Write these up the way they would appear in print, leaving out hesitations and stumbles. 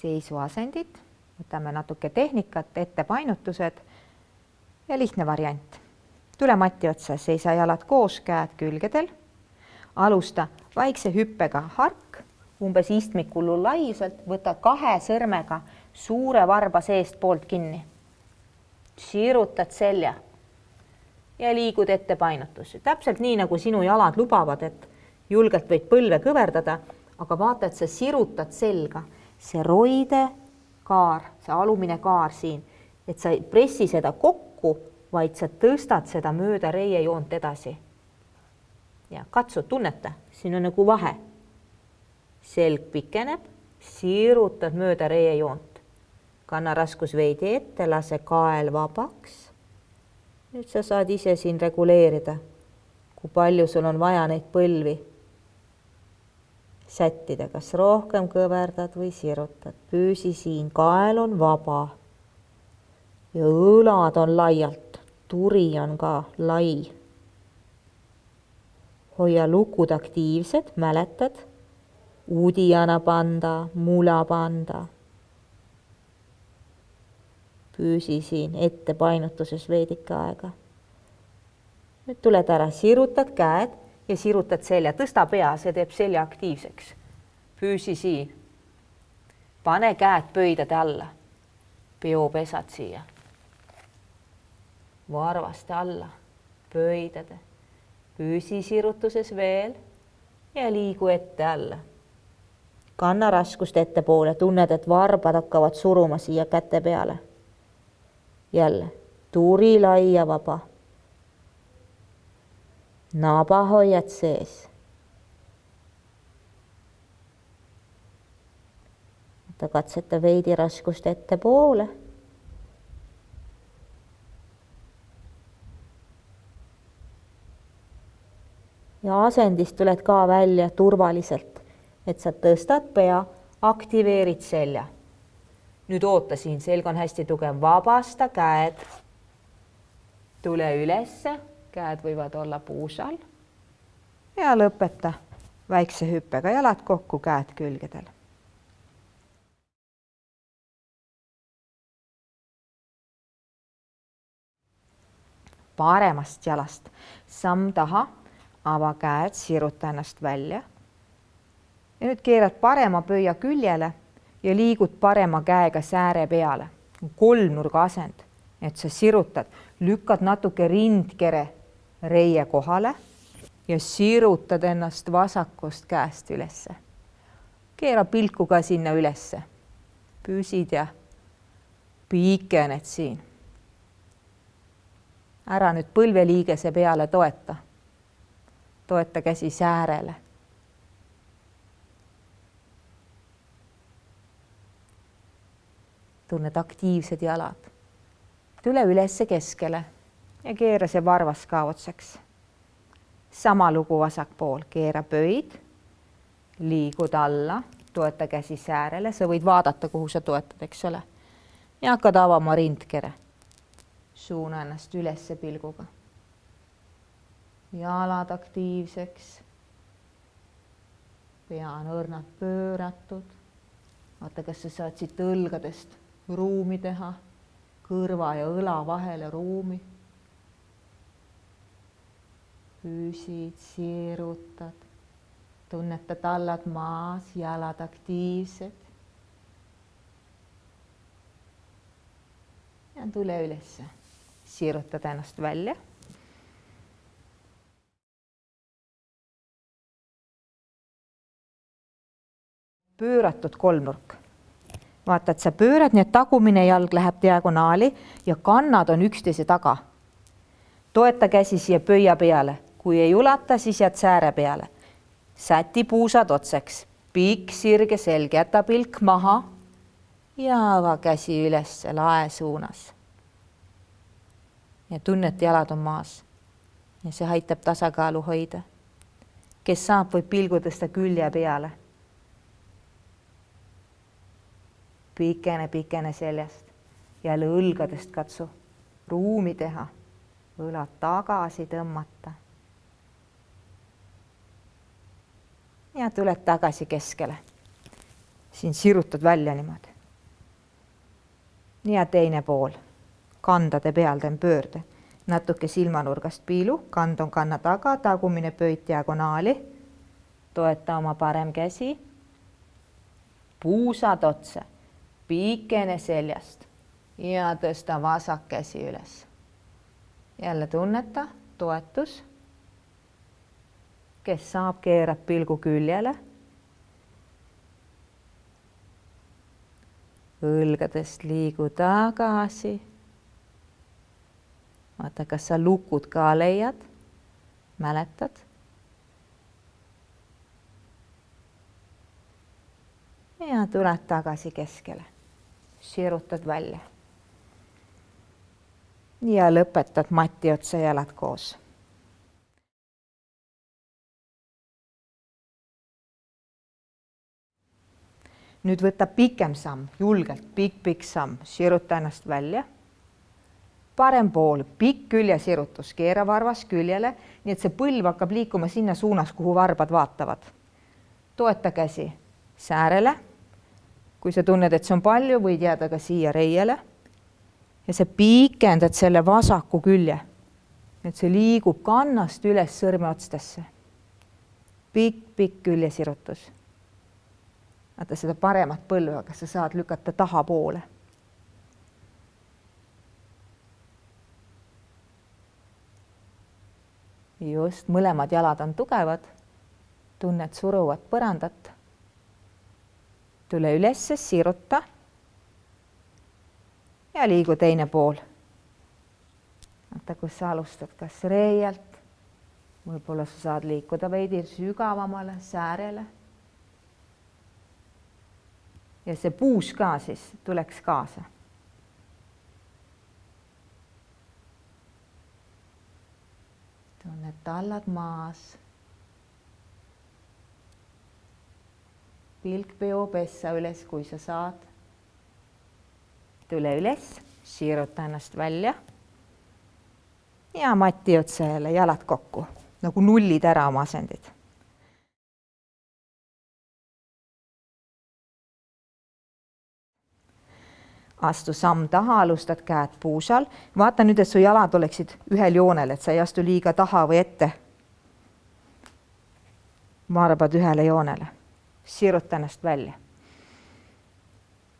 seisuasendid, võtame natuke tehnikat, ettepainutused ja lihtne variant. Tule mati otsa, seisa jalad koos, käed külgedel. Alusta vaikse hüppega hark, umbes istmikul laiuselt, võta 2 sõrmega suure varba seest poolt kinni. Sirutad selja ja liigud ettepainutusse. Täpselt nii, nagu sinu jalad lubavad, et julgelt võid põlve kõverdada, aga vaata, et sa sirutad selga. See roide kaar, see alumine kaar siin, et sa ei pressi seda kokku, vaid sa tõstad seda mööda reiejoont edasi. Ja katsu, tunneta, siin on nagu vahe. Selg pikeneb, sirutad mööda reiejoont. Kanna raskus veidi ette, lase kael vabaks. Nüüd sa saad ise siin reguleerida, kui palju sul on vaja neid põlvi sättida, kas rohkem kõverdad või sirutad. Püüsi siin, kael on vaba ja õlad on laialt, turi on ka lai. Hoia lukud aktiivsed, mäletad, uudijana panda, mula panda. Püüsi siin ettepainutuses veidike aega. Nüüd tuled ära, sirutad käed ja sirutad selja. Tõsta pea, see teeb selja aktiivseks. Püüsi siin. Pane käed pöidade alla. Peopesad siia. Varvaste alla. Pöidade. Püüsi sirutuses veel ja liigu ette alla. Kanna raskust ettepoole. Tunned, et varbad hakkavad suruma siia käte peale. Jälle, turi lai ja vaba. Naba hoiad sees. Katseta veidi raskust ettepoole. Ja asendist tuled ka välja turvaliselt, et sa tõstad pea, aktiveerid selja. Nüüd oota siin, selg on hästi tugev, vabasta käed, tule ülesse, käed võivad olla puusal ja lõpeta väikse hüppega, jalad kokku, käed külgedel. Paremast jalast, samm taha, ava käed, siruta ennast välja ja nüüd keerad parema pöia küljele ja liigud parema käega sääre peale. 3-nurga asend, et sa sirutad, lükkad natuke rindkere reie kohale ja sirutad ennast vasakust käest ülesse. Keera pilku ka sinna ülesse. Püsid ja pikened siin. Ära nüüd põlveliigese peale toeta. Toeta käsi säärele. Tunned aktiivsed jalad. Tule ülesse keskele ja keera see varvas ka otsaks. Sama lugu vasak pool, keera pöid, liigud alla, toeta käsi säärele, sa võid vaadata, kuhu sa toetad, eks ole. Ja hakkad avama rindkere. Suuna ennast ülesse pilguga. Jalad aktiivseks. Pea on õrnad pööratud. Vaata, kas sa saad siit õlgadest ruumi teha, kõrva ja õla vahele ruumi. Püsid, sirutad, tunnetad allad maas, jalad aktiivsed. Ja tule ülesse, sirutad ennast välja. Pööratud 3-nurk. Vaata, et sa pöörad, nii et tagumine jalg läheb diagonaali ja kannad on üksteise taga. Toeta käsi siia pöia peale. Kui ei ulata, siis jääd sääre peale. Säti puusad otseks. Pikk, sirge selg, jäta pilk maha ja ava käsi üles lae suunas. Ja tunnet, jalad on maas. Ja see aitab tasakaalu hoida. Kes saab, võib pilgu tõsta külje peale. Pikene seljast. Jälle õlgadest katsu ruumi teha. Õlad tagasi tõmmata. Ja tuled tagasi keskele. Siin sirutad välja niimoodi. ja teine pool. Kandade peal teen pöörde. Natuke silmanurgast piilu, kand on kanna taga, tagumine pöit diagonaali. Toeta oma parem käsi. Puusad otse, pikene seljast ja tõsta vasak käsi üles. Jälle tunneta, toetus. Kes saab, keerab pilgu küljele. Õlgadest liigu tagasi. Vaata, kas sa lukud ka leiad? Mäletad? Ja tuled tagasi keskele. Sirutad välja. Ja lõpetad mati otsa jalad koos. Nüüd võta pikem samm, julgelt pikk samm, siruta ennast välja. Parem pool, pikk küljesirutus, keera varvas küljele, nii et see põlv hakkab liikuma sinna suunas, kuhu varbad vaatavad. Toeta käsi säärele. Kui sa tunned, et see on palju, võid jääda ka siia reiele. Ja sa pikendad selle vasaku külje. Et see liigub kannast üles sõrmeotstesse. Pikk küljesirutus. Vaata seda paremat põlve, aga sa saad lükata taha poole. Just, mõlemad jalad on tugevad. Tunned suruvat põrandat. Tule üles, siruta. Ja liigu teine pool. Vaata, kus sa alustad, kas reialt. Võib-olla sa saad liikuda veidi sügavamale säärele. Ja see puus ka siis tuleks kaasa. Tunned tallad maas. Pilk peopessa üles, kui sa saad. Tule üles, siruta ennast välja. Ja mati otsa jälle jalad kokku, nagu nullid ära oma asendid. Astu samm taha, alustad käed puusal. Vaata nüüd, et su jalad oleksid ühel joonel, et sa ei astu liiga taha või ette. Varbad ühele joonele. Siruta ennast välja.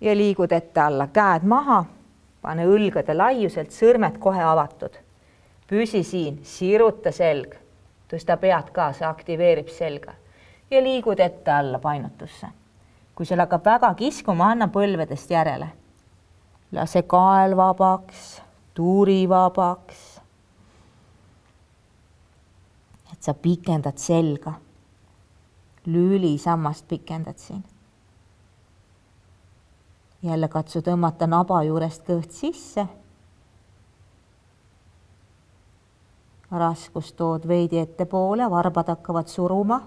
Ja liigud ette alla, käed maha. Pane õlgade laiuselt, sõrmed kohe avatud. Püsi siin, siruta selg. Tõsta pead ka, see aktiveerib selga. Ja liigud ette alla painutusse. Kui sul hakkab väga kiskuma, anna põlvedest järele. Lase kael vabaks, tuuri vabaks. Et sa pikendad selga. Lüüli sammast pikendad siin. Jälle katsu tõmmata naba juurest kõht sisse. Raskus tood veidi ettepoole, varbad hakkavad suruma.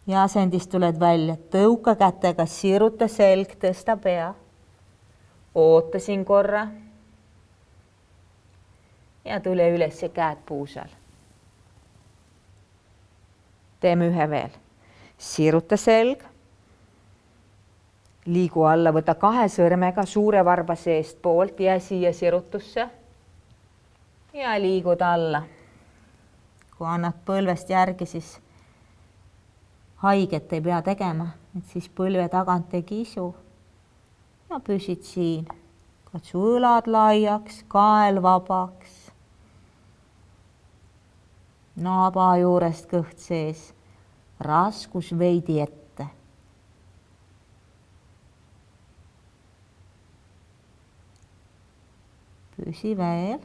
Ja asendist tuled välja, tõuka kätega, siruta selg, tõsta pea. Oota siin korra. Ja tule üles käed puusal. Teeme ühe veel. Siruta selg. Liigu alla, võta 2 sõrmega suure varba seest poolt ja siia sirutusse. Ja liigud alla. Kui annad põlvest järgi, siis haiget ei pea tegema, et siis põlve tagant ei kisu. Ja püsid siin. Katsu õlad laiaks, kael vabaks. Naba juurest kõht sees. Raskus veidi ette. Püsi veel.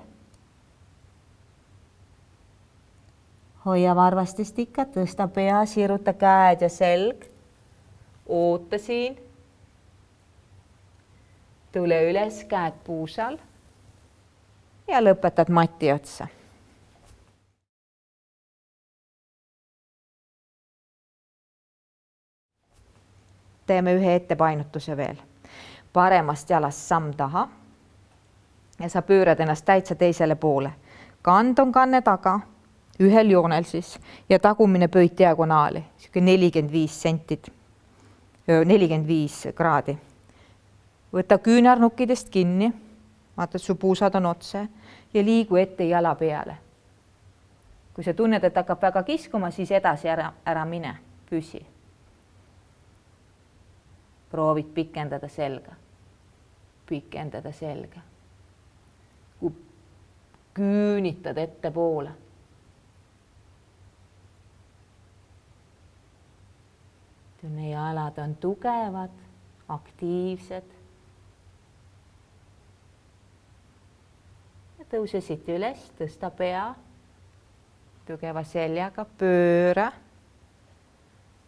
Hoia varvastest ikka, tõsta pea, siruta käed ja selg. Oota siin. Tule üles, käed puusal. Ja lõpetad mati otsa. Teeme ühe ettepainutuse veel. Paremast jalast samm taha. Ja sa pöörad ennast täitsa teisele poole. Kand on kanne taga. Ühel joonel siis ja tagumine pöit diagonaali, 45 kraadi. võta küünarnukkidest kinni, vaata, et su puusad on otse ja liigu ette jala peale. Kui sa tunned, et hakkab väga kiskuma, siis edasi ära mine, püsi. Proovid pikendada selga. Pikendada selga. Kui küünitad ettepoole. Tunne jalad on tugevad, aktiivsed. Ja tõuse siit üles, tõsta pea. Tugeva seljaga, pööra.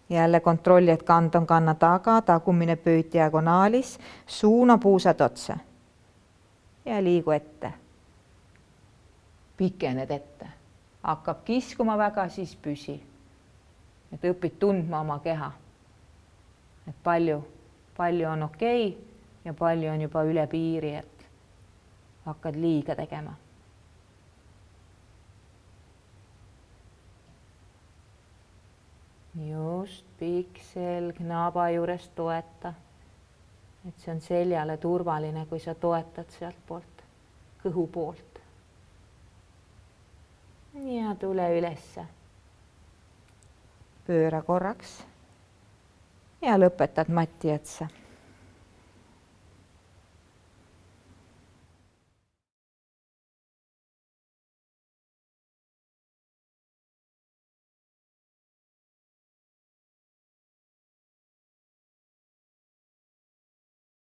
Jälle kontrolli, et kand on kanna taga, tagumine pööd diagonaalis, suuna puusad otse. Ja liigu ette. Pikened ette. Hakkab kiskuma väga, siis püsi. Et õpid tundma oma keha. Et palju on okei ja palju on juba üle piiri, et hakkad liiga tegema. Just, pikk selg naaba juures toeta. Et see on seljale turvaline, kui sa toetad sealt poolt, kõhu poolt. Ja tule ülesse. Pööra korraks. Ja lõpetad mati otsa.